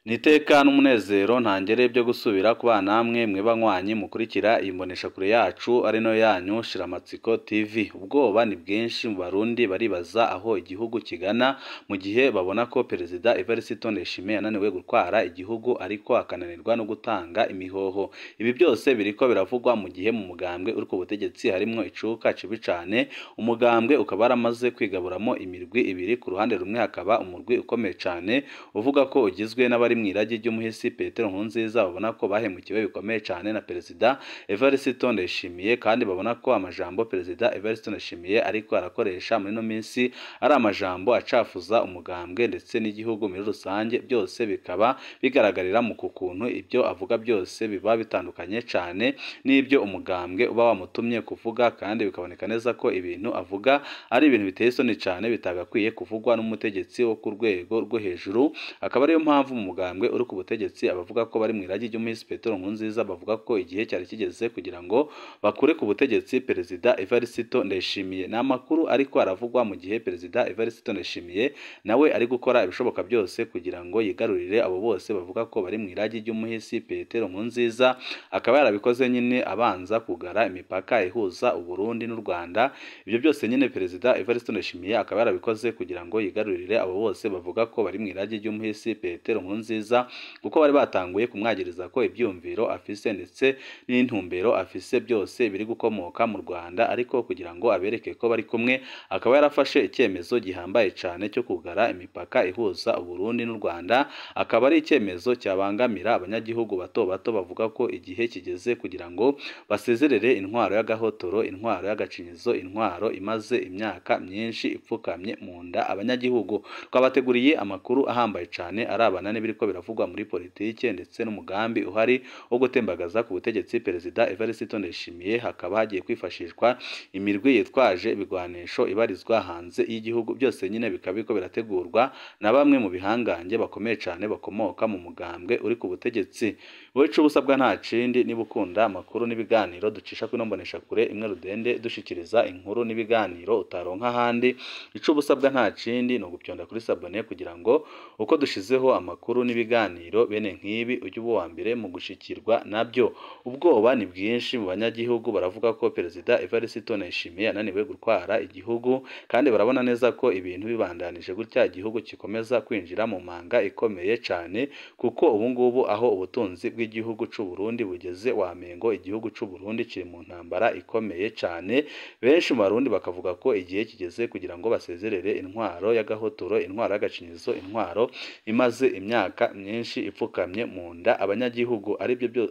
Niteka n'umunezero ntangere byo gusubira kubana namwe mwebanywanyi mukurikira imbonesha kure yacu ari no yanyu Shiramatsiko TV. Ubwoba ni bwinshi mu Barundi baribaza aho igihugu kigana mu gihe babona ko Perezida Evariste Ndayishimiye yananiwe gutwara igihugu ariko akananirwa no gutanga imihoho. Ibi byose biriko biravugwa mu gihe mu mugambwe uri ku butegetsi harimwo icuka cibi cane. Umugambwe ukaba aramaze kwigaburamo imirwi ibiri, ku ruhande rumwe hakaba umurwi ukomeye cane uvuga ko ugizwe n'abari mwiragi ry'umuhisi Petero Nkurunziza babona ko bahemukiwe bikomeye cyane na Perezida Evariste Ndayishimiye, kandi babona ko amajambo Perezida Evariste Ndayishimiye ariko arakoresha muri no minsi ari amajambo acafuza umugambwe ndetse n'igihugu muri rusange. Byose bikaba bigaragarira mu kukuntu ibyo avuga byose biba bitandukanye cyane n'ibyo umugambwe uba wamutumye kuvuga, kandi bikaboneka neza ko ibintu avuga ari ibintu biteye isoni cyane bitagakwiye kuvugwa n'umutegetsi wo ku rwego rwo hejuru. Akaba ariyo mpamvu mu mugambwe uri ku butegetsi abavuga ko bari mwiragi ry'umuhisi Petero Nkurunziza bavuga ko igihe cyari kigeze kugira ngo bakure ku butegetsi Perezida Evariste Ndayishimiye. N'amakuru ariko aravugwa mu gihe Perezida Evariste Ndayishimiye nawe ari gukora ibishoboka byose kugira ngo yigarurire abo bose bavuga ko bari mwiragi ry'umuhisi Petero Nkurunziza. Akaba yarabikoze nyine abanza kugara imipaka ihuza u Burundi n'u Rwanda. Ibyo byose nyine Perezida Evariste Ndayishimiye akaba yarabikoze kugira ngo yigarurire abo bose bavuga ko bari mwiragi ry'umuhisi Petero Nkurunziza, kuko bari batanguye kumwagiriza ko ibyumviro afise ndetse n'intumbero afise byose biri gukomoka mu Rwanda, ariko kugira ngo abereke ko bari kumwe akaba yarafashe icyemezo gihambaye cyane cyo kugara imipaka ihuza u Burundi n'u Rwanda. Akaba ari icyemezo cyabangamira abanyagihugu bato bato bavuga ko igihe kigeze kugira ngo basezerere intwaro y'agahotoro, intwaro y'agacinyizo, intwaro imaze imyaka myinshi ipfukamye mu nda abanyagihugu. Twabateguriye amakuru ahambaye cyane arabana n'ibiriko biravugwa muri politike ndetse n'umugambi uhari wo gutembagaza ku butegetsi Perezida Evariste Ndayishimiye. Hakaba hagiye kwifashishwa imirwi yitwaje ibigwanisho ibarizwa hanze y'igihugu. Byose nyine bikaba biriko birategurwa na bamwe mu bihangange bakomeye cyane bakomoka mu mugambwe uri ku butegetsi. Wowe ico busabwa nta cindi, niba ukunda amakuru n'ibiganiro ducisha kuri mbonesha kure imwe rudende dushikiriza inkuru n'ibiganiro utaronka ahandi, ico busabwa nta cindi no gupyonda kuri sabone kugira ngo uko dushizeho amakuru n'ibiganiro bene nk'ibi ujye uba wa mbere mu gushikirwa nabyo. Ubwoba ni bwinshi mu banyagihugu, baravuga ko Perezida Evariste Ndayishimiye yananiwe gutwara igihugu, kandi barabona neza ko ibintu bibandanije gutya igihugu kikomeza kwinjira mu manga ikomeye cyane, kuko ubu ngubu aho ubutunzi bw'igihugu c'u Burundi bugeze wamengo igihugu c'u Burundi kiri mu ntambara ikomeye cyane. Benshi mu Barundi bakavuga ko igihe kigeze kugira ngo basezerere intwaro y'agahotoro, intwaro y'agacinyizo, intwaro imaze imyaka myinshi ipfukamye mu nda abanyagihugu.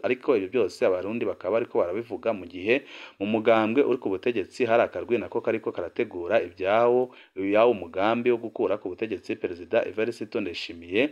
Ariko ibyo byose Abarundi bakaba ariko barabivuga mu gihe mu mugambwe uri ku butegetsi hari akarwi nako kariko karategura ibyawo umugambi wo gukura ku butegetsi Perezida Evariste Ndayishimiye,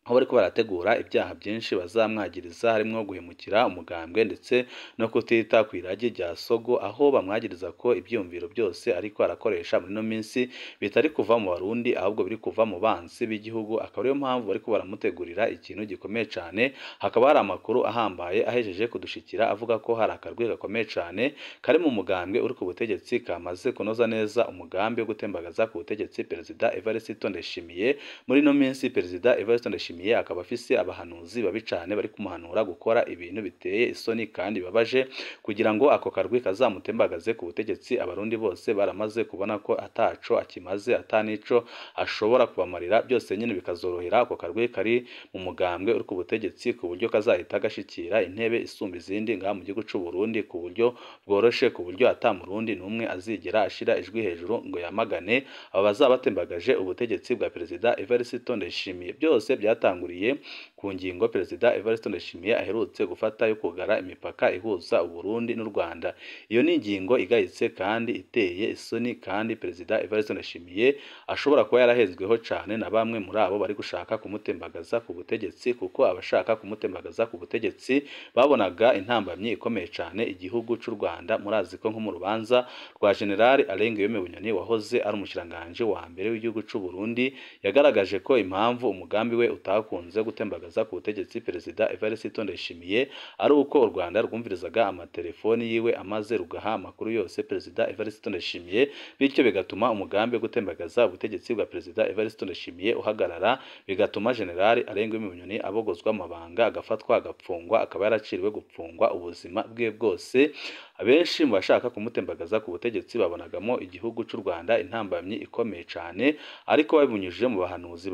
aho bariko barategura ibyaha byinshi bazamwagiriza harimo guhemukira umugambwe ndetse no kutita ku iragi rya Sogo, aho bamwagiriza ko ibyumviro byose ariko arakoresha muri no minsi bitari kuva mu Barundi ahubwo biri kuva mu bansi b'igihugu. Akaba ariyo mpamvu bariko baramutegurira ikintu gikomeye cyane. Hakaba hari amakuru ahambaye ahejeje kudushikira avuga ko hari akarwi gakomeye cyane kari mu mugambwe uri ku butegetsi kamaze kunoza neza umugambi wo gutembagaza ku butegetsi Perezida Evariste Ndayishimiye. Muri no minsi Perezida Evariste Ndayishimiye akaba afise abahanuzi babi cyane bari kumuhanura gukora ibintu biteye isoni kandi bibabaje kugira ngo ako karwi kazamutembagaze ku butegetsi. Abarundi bose baramaze kubona ko ataco akimaze, atanico ashobora kubamarira. Byose nyine bikazorohera ako karwi kari mu mugambwe uri ku butegetsi ku buryo kazahita gashikira intebe isumba izindi ngaha mu gihugu c'u Burundi ku buryo bworoshe, ku buryo ata Murundi n'umwe azigera ashira ijwi hejuru ngo yamagane abo bazabatembagaje ubutegetsi bwa Perezida Evariste Ndayishimiye. Byose byatanguriye ku ngingo Perezida Evariste Ndayishimiye aherutse gufata yo kugara imipaka ihuza u Burundi n'u Rwanda. Iyo ni ingingo igayitse kandi iteye isoni, kandi Perezida Evariste Ndayishimiye ashobora kuba yarahezweho cyane na bamwe muri abo bari gushaka kumutembagaza ku butegetsi, kuko abashaka kumutembagaza ku butegetsi babonaga intambamyi ikomeye cyane igihugu c'u Rwanda. Murazi ko nko mu rubanza rwa General Yemeye wahoze ari umushiranganje wa mbere w'igihugu c'u Burundi yagaragaje ko impamvu umugambi we utakunze gutembagaza gutembagaza ku butegetsi Perezida Evariste Ndayishimiye ari uko u Rwanda rwumvirizaga amatelefoni yiwe amaze rugaha amakuru yose Perezida Evariste Ndayishimiye, bityo bigatuma umugambi wo gutembagaza ubutegetsi bwa Perezida Evariste Ndayishimiye uhagarara, bigatuma Generali Arenga Bunyoni abogozwa amabanga, agafatwa, agapfungwa, akaba yaraciriwe gupfungwa ubuzima bwe bwose. Abenshi mu bashaka kumutembagaza ku butegetsi babonagamo igihugu cy'u Rwanda intambamyi ikomeye cyane, ariko babinyujije mu bahanuzi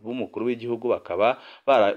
b'umukuru w'igihugu bakaba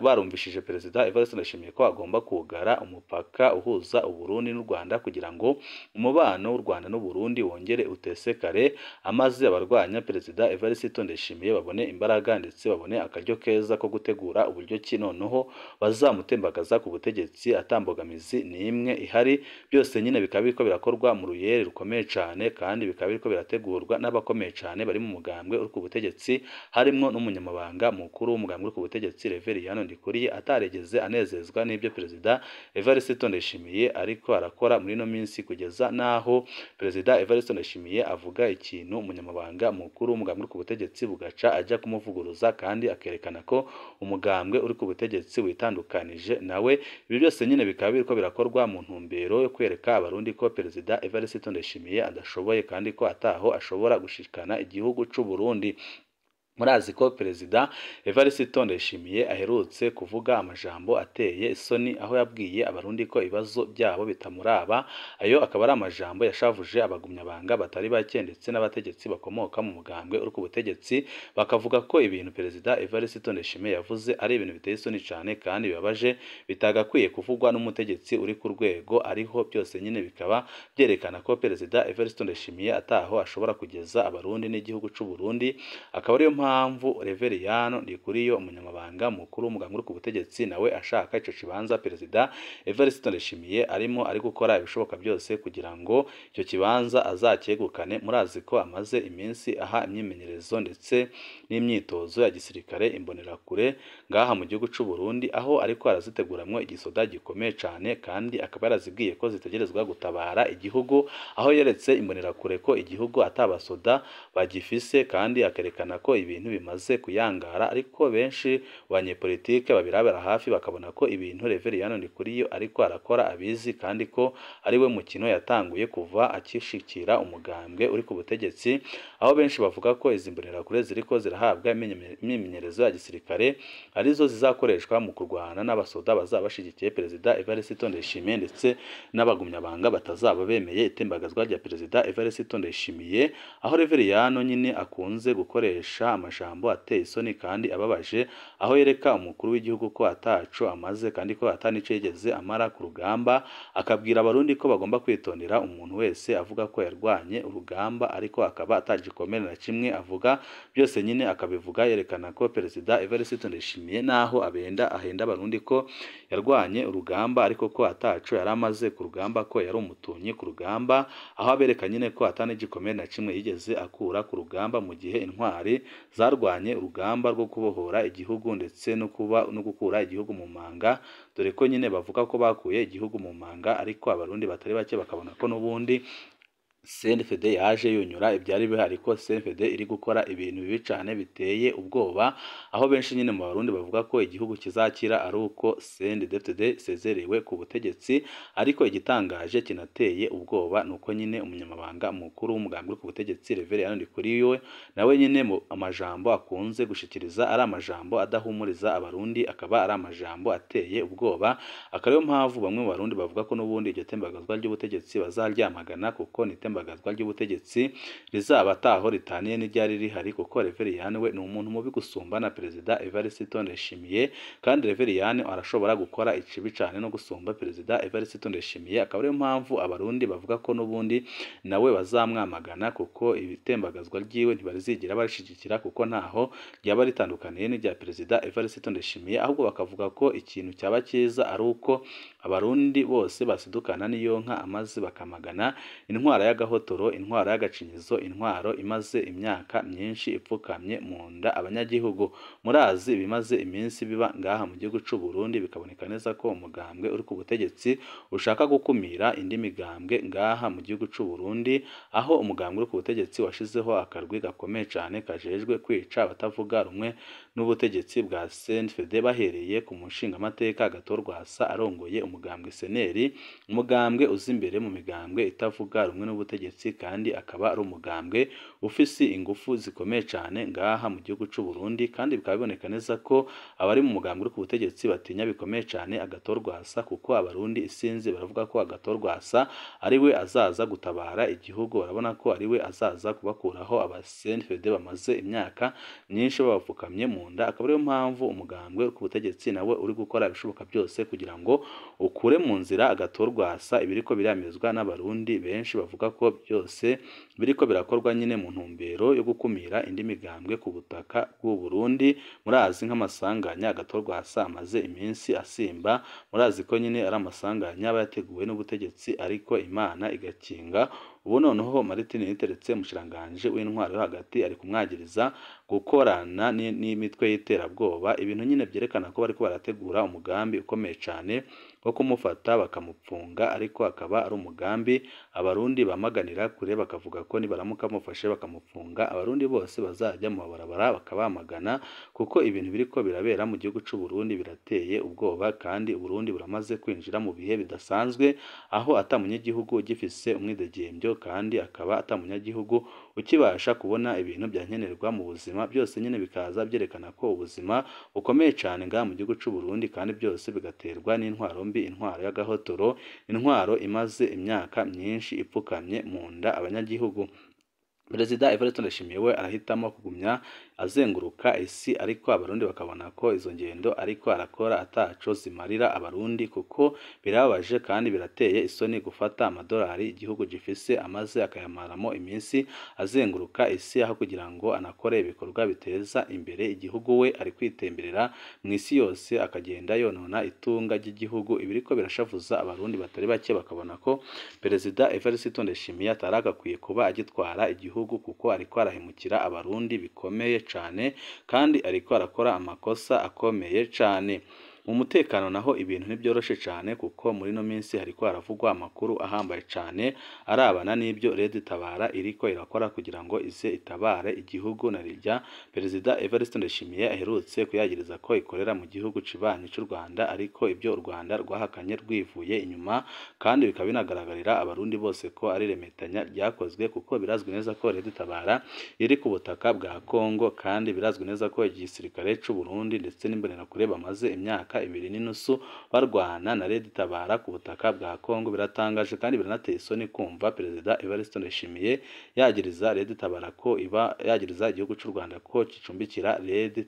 barumvishije Perezida Evariste Ndayishimiye ko agomba kugara umupaka uhuza u Burundi n'u Rwanda kugira ngo umubano w'u Rwanda n'u Burundi wongere utesekare, amaze abarwanya Perezida Evariste Ndayishimiye babone imbaraga ndetse babone akaryo keza ko gutegura uburyo ki noneho bazamutembagaza ku butegetsi atambogamizi n'imwe ihari. Byose nyine bikaba biriko birakorwa mu ruyere rukomeye cyane, kandi bikaba biriko birategurwa n'abakomeye cyane bari mu mugambwe uri ku butegetsi, harimwo n'umunyamabanga mukuru w'umugambwe uri ku butegetsi Byakomeye Ndikuriyo ataregeze anezezwa n'ibyo Perezida Evariste Ndayishimiye ariko arakora muri no minsi, kugeza naho Perezida Evariste Ndayishimiye avuga ikintu umunyamabanga mukuru w'umugambwe uri ku butegetsi bugaca ajya kumuvuguruza, kandi akerekana ko umugambwe uri ku butegetsi witandukanije nawe. Ibi byose nyine bikaba biriko birakorwa mu ntumbero yo kwereka abarundi ko Perezida Evariste Ndayishimiye adashoboye, kandi ko ataho ashobora gushikana igihugu cy'u Burundi. Murazi ko Perezida Evariste Ndayishimiye aherutse kuvuga amajambo ateye isoni, aho yabwiye abarundi ko ibibazo byabo bitamuraba. Ayo akaba ari amajambo yashavuje abagumyabanga batari bake ndetse n'abategetsi bakomoka mu mugambwe uri ku butegetsi, bakavuga ko ibintu Perezida Evariste Ndayishimiye yavuze ari ibintu biteye isoni cyane kandi bibabaje, bitagakwiye kuvugwa n'umutegetsi uri ku rwego ariho. Byose nyine bikaba byerekana ko Perezida Evariste Ndayishimiye ataho ashobora kugeza abarundi n'igihugu cy'u Burundi. Akaba ariyo mpamvu Byakomeye Ndikuriyo umunyamabanga mukuru w'umugambwe uri ku butegetsi nawe ashaka ico kibanza Perezida Evariste Ndayishimiye ari gukora ibishoboka byose kugira ngo icyo kibanza azacyegukane. Murazi ko amaze iminsi aha imyimenyerezo ndetse n'imyitozo ya gisirikare imbonerakure ngaha mu gihugu cy'u Burundi, aho ariko araziteguramwo igisoda gikomeye cyane, kandi akaba yarazibwiye ko zitegerezwa gutabara igihugu, aho yeretse imbonerakure ko igihugu atabasoda bagifise, kandi akerekana ko ibintu bimaze kuyangara. Ariko benshi banyepolitike babirabera hafi bakabona ko ibintu Byakomeye Ndikuriyo ariko arakora abizi, kandi ko ari we mukino yatanguye kuva akishikira umugambwe uri ku butegetsi, aho benshi bavuga ko izi mbonerakure ziriko zirahabwa imyimenyerezo ya gisirikare arizo zizakoreshwa mu kurwana n'abasoda bazaba bashigikiye Perezida Evariste Ndayishimiye, ndetse n'abagumyabanga batazaba bemeye itembagazwa rya Perezida Evariste Ndayishimiye. Aho Byakomeye nyine akunze gukoresha amajambo ateye isoni kandi ababaje, aho yereka umukuru w'igihugu ko ataco amaze kandi ko atanico yigeze amara ku rugamba, akabwira abarundi ko bagomba kwitondera umuntu wese avuga ko yarwanye urugamba ariko akaba atagikomere na kimwe avuga. Byose nyine akabivuga yerekana ko Perezida Evariste Ndayishimiye naho ahenda abarundi ko yarwanye urugamba ariko ko ataco yaramaze ku rugamba, ko yari umutunyi ku rugamba, aho abereka nyine ko atanigikomere na kimwe yigeze akura ku rugamba, mu gihe intwari zarwanye urugamba rwo kubohora igihugu ndetse no gukura igihugu mu manga, dore ko nyine bavuga ko bakuye igihugu mu manga, ariko abarundi batari bake bakabona ko n'ubundi CNFD yaje yunyura ibyari bihari, ko CNFD iri gukora ibintu bibi cyane biteye ubwoba, aho benshi nyine mu Barundi bavuga ko igihugu kizakira ari uko CNDD-FDD sezerewe ku butegetsi. Ariko igitangaje kinateye ubwoba nuko nyine umunyamabanga mukuru w'umugambwe ku butegetsi Byakomeye Ndikuriyo nawe nyine mu amajambo akunze gushikiriza ari amajambo adahumuriza abarundi, akaba ari amajambo ateye ubwoba. Akariyo mpamvu bamwe mu Barundi bavuga ko n'ubundi iryo tembagazwa ry'ubutegetsi bazaryamagana, kuko itembagazwa ry'ubutegetsi rizaba ataho ritaniye n'iryari rihari, kuko Byakomeye we ni umuntu mubi gusumba na Perezida Evariste Ndayishimiye, kandi Byakomeye arashobora gukora ikibi cyane no gusumba Perezida Evariste Ndayishimiye. Akaba ariyo mpamvu abarundi bavuga ko n'ubundi nawe bazamwamagana, kuko ibitembagazwa ryiwe ntibarizigira barishigikira, kuko ntaho ryaba ritandukaniye n'irya Perezida Evariste Ndayishimiye, ahubwo bakavuga ko ikintu cyaba cyiza ari uko abarundi bose basidukana n'iyo nka amaze bakamagana intwara y'agahotoro, intwaro y'agacinyizo, intwaro imaze imyaka myinshi ipfukamye mu nda abanyagihugu. Murazi bimaze iminsi biba ngaha mu gihugu c'u Burundi, bikaboneka neza ko umugambwe uri ku butegetsi ushaka gukumira indi migambwe ngaha mu gihugu c'u Burundi, aho umugambwe uri ku butegetsi washizeho akarwi gakomeye cane kajejwe kwica abatavuga rumwe n'ubutegetsi bwa CNDD, bahereye ku mushingamateka Rwasa arongoye umugambwe seneri, umugambwe uzi imbere mu migambwe itavuga rumwe n'ubutegetsi, kandi akaba ari umugambwe ufise ingufu zikomeye cane ngaha mu gihugu c'u Burundi, kandi bikaba biboneka neza ko abari mu mugambwe uri ku butegetsi batinya bikomeye cane Rwasa, kuko abarundi isinzi baravuga ko Rwasa ari we azaza gutabara igihugu. Barabona ko ari we azaza kubakuraho abasenfede bamaze imyaka myinshi babapfukamye mu nda, akaba ariyo mpamvu umugambwe ku butegetsi nawe uri gukora ibishoboka byose kugira ngo ukure mu nzira Rwasa ibiriko biramezwa n'abarundi benshi bavuga ko byose biriko birakorwa nyine mu ntumbero yo gukumira indi migambwe ku butaka bw'u Burundi. Murazi nk'amasanganya Rwasa amaze iminsi asimba, murazi ko nyine ari amasanganya aba yateguwe n'ubutegetsi ariko Imana igakinga. Ubu noneho Martin Niteretse umushiranganje w'intwaro yo hagati ari kumwagiriza gukorana n'imitwe y'iterabwoba, ibintu nyine byerekana ko bariko barategura umugambi ukomeye cane wo kumufata bakamupfunga, ariko akaba ari umugambi abarundi bamaganira kure, bakavuga ko nibaramuka mufashe bakamupfunga abarundi bose bazajya mu mabarabara bakabamagana, kuko ibintu biriko birabera mu gihugu c'u Burundi birateye ubwoba, kandi Burundi buramaze kwinjira mu bihe bidasanzwe, aho atamunyagihugu gifise umwidegembyo, kandi akaba atamunyagihugu ukibasha kubona ibintu byankenerwa mu buzima. Byose nyine bikaza byerekana ko ubuzima bukomeye cyane ngaha mu gihugu c'u Burundi, kandi byose bigaterwa n'intwaro mbi, intwaro y'agahotoro, intwaro imaze imyaka myinshi ipfukamye mu nda abanyagihugu. Perezida Evariste Ndayishimiye we arahitamo kugumya azenguruka isi, ariko abarundi bakabona ko izo ngendo ariko arakora ataco zimarira abarundi, kuko birababaje kandi birateye isoni gufata amadolari igihugu gifise amaze akayamaramo iminsi azenguruka isi, aho kugira ngo anakore ibikorwa biteza imbere igihugu. We ari kwitemberera mu isi yose akagenda yonona itunga ry'igihugu, ibiriko birashavuza abarundi batari bake, bakabona ko Perezida Evariste Ndayishimiye ataragakwiye kuba agitwara igihugu, kuko ariko arahemukira abarundi bikomeye cane, kandi ariko arakora amakosa akomeye cane. Mu mutekano naho ibintu ntibyoroshe cane, kuko muri no minsi hariko haravugwa amakuru ahambaye cane arabana n'ibyo Tabara iriko irakora kugira ngo ize itabare igihugu, na rirya Perezida Evariste Ndayishimiye aherutse kuyagiriza ko ikorera mu gihugu cibanyi c'u Rwanda, ariko ibyo u Rwanda rwahakanye rwivuye inyuma, kandi bikaba binagaragarira abarundi bose ko ari remetanya ryakozwe, kuko birazwi neza ko Tabara iri ku butaka bwa Kongo, kandi birazwi neza ko igisirikare c'u Burundi ndetse n'imbonerakure bamaze imyaka 2.5 barwana na Tabara ku butaka bwa Kongo. Biratangaje kandi biranateye isoni kumva Perezida Evariste Ndayishimiye yagiriza Tabara ko yagiriza igihugu c'u Rwanda ko cicumbikira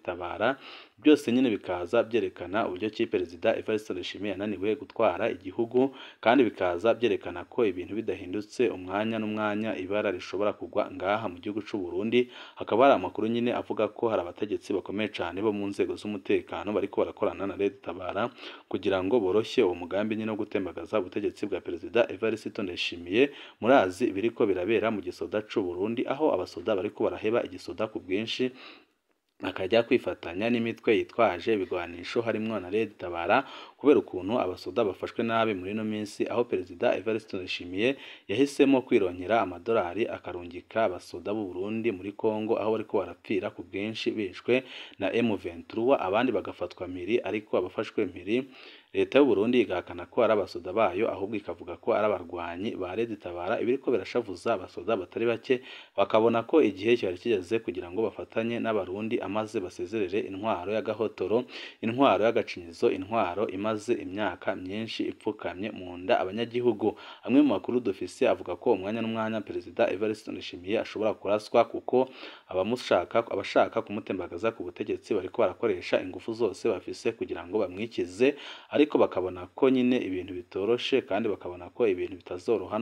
Tabara. Byose nyine bikaza byerekana uburyo ki Perezida Evariste Ndayishimiye yananiwe gutwara igihugu, kandi bikaza byerekana ko ibintu bidahindutse umwanya n'umwanya ibara rishobora kugwa ngaha mu gihugu c'u Burundi. Hakaba hari amakuru nyine avuga ko hari abategetsi bakomeye cyane bo mu nzego z'umutekano bariko barakorana na Tabara kugira ngo boroshye uwo mugambi nyine wo gutembagaza ubutegetsi bwa Perezida Evariste Ndayishimiye. Murazi biriko birabera mu gisoda c'u Burundi, aho abasoda bariko baraheba igisoda ku bwinshi, akajya kwifatanya n'imitwe yitwaje ibigwanisho harimwo na Tabara, kubera ukuntu abasoda bafashwe nabi muri no minsi, aho Perezida Evariste Ndayishimiye yahisemo kwironkera amadolari akarungika abasoda b'u Burundi muri Kongo, aho bariko barapfira ku bwinshi bishwe na M23, abandi bagafatwa mpiri, ariko abafashwe mpiri leta y'u Burundi igahakana ko ari abasoda bayo, ahubwo ikavuga ko ari abarwanyi ba Tabara. Ibiriko birashavuza abasoda batari bake, bakabona ko igihe cyari kigeze kugira ngo bafatanye n'abarundi, amaze basezerere intwaro y'agahotoro, intwaro y'agacinyizo, intwaro imaze imyaka myinshi ipfukamye mu nda abanyagihugu. Amwe mu makuru dufise avuga ko umwanya n'umwanya Perezida Evariste Ndayishimiye ashobora kuraswa, kuko abashaka kumutembagaza ku butegetsi bariko barakoresha ingufu zose bafise kugira ngo bamwikize, ariko bakabona ko nyine ibintu bitoroshe kandi bakabona ko ibintu bitazoroha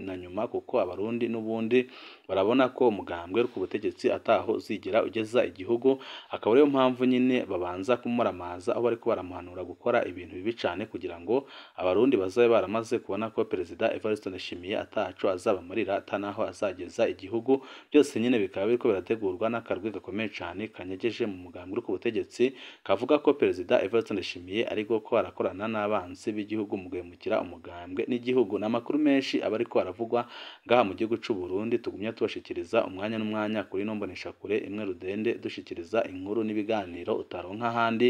na nyuma kuko abarundi n'ubundi barabona ko umugambwe ku butegetsi ataho uzigera ugeza igihugu, akaba ariyo mpamvu nyine babanza kumuramaza aho bariko baramuhanura gukora ibintu bibi cyane kugira ngo abarundi bazabe baramaze kubona ko Perezida Evariste Ndayishimiye ataco azabamarira atanaho azageza igihugu. Byose nyine bikaba biriko birategurwa n'akarwi gakomeye cyane kanyegeje mu mugambwe ku butegetsi kavuga ko Perezida Evariste Ndayishimiye ariko ko arakorana n'abanzi b'igihugu mu guhemukira umugambwe n'igihugu. N'amakuru menshi aba ariko aravugwa ngaha mu gihugu c'u Burundi, tugumya tubashikiriza umwanya n'umwanya kuri ino mboneshakure imwe rudende dushikiriza inkuru n'ibiganiro utaronka ahandi.